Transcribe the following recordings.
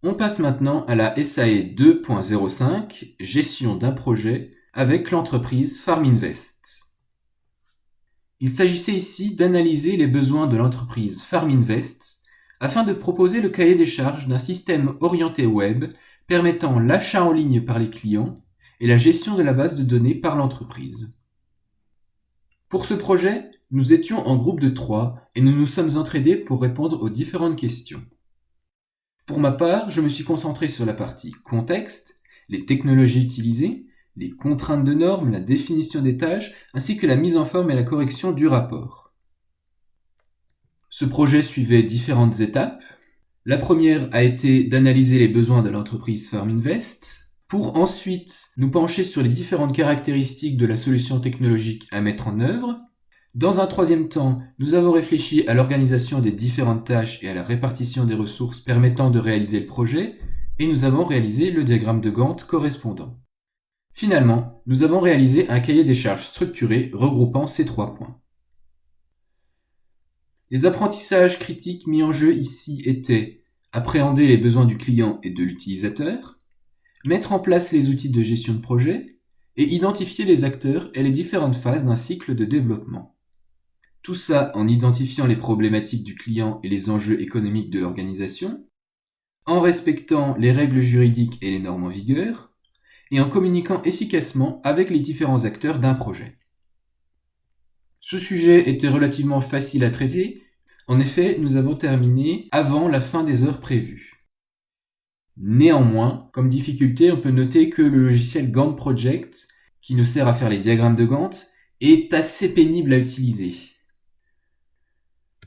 On passe maintenant à la SAE 2.05, gestion d'un projet, avec l'entreprise FarmInvest. Il s'agissait ici d'analyser les besoins de l'entreprise FarmInvest afin de proposer le cahier des charges d'un système orienté web permettant l'achat en ligne par les clients et la gestion de la base de données par l'entreprise. Pour ce projet, nous étions en groupe de 3 et nous nous sommes entraidés pour répondre aux différentes questions. Pour ma part, je me suis concentré sur la partie contexte, les technologies utilisées, les contraintes de normes, la définition des tâches, ainsi que la mise en forme et la correction du rapport. Ce projet suivait différentes étapes. La première a été d'analyser les besoins de l'entreprise FarmInvest, pour ensuite nous pencher sur les différentes caractéristiques de la solution technologique à mettre en œuvre. Dans un troisième temps, nous avons réfléchi à l'organisation des différentes tâches et à la répartition des ressources permettant de réaliser le projet, et nous avons réalisé le diagramme de Gantt correspondant. Finalement, nous avons réalisé un cahier des charges structuré regroupant ces 3 points. Les apprentissages critiques mis en jeu ici étaient appréhender les besoins du client et de l'utilisateur, mettre en place les outils de gestion de projet, et identifier les acteurs et les différentes phases d'un cycle de développement. Tout ça en identifiant les problématiques du client et les enjeux économiques de l'organisation, en respectant les règles juridiques et les normes en vigueur, et en communiquant efficacement avec les différents acteurs d'un projet. Ce sujet était relativement facile à traiter, en effet, nous avons terminé avant la fin des heures prévues. Néanmoins, comme difficulté, on peut noter que le logiciel Gantt Project, qui nous sert à faire les diagrammes de Gantt, est assez pénible à utiliser.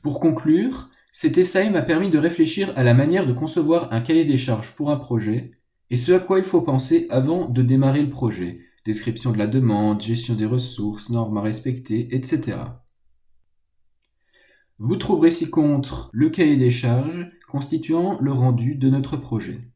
Pour conclure, cet essai m'a permis de réfléchir à la manière de concevoir un cahier des charges pour un projet et ce à quoi il faut penser avant de démarrer le projet, description de la demande, gestion des ressources, normes à respecter, etc. Vous trouverez ci-contre le cahier des charges constituant le rendu de notre projet.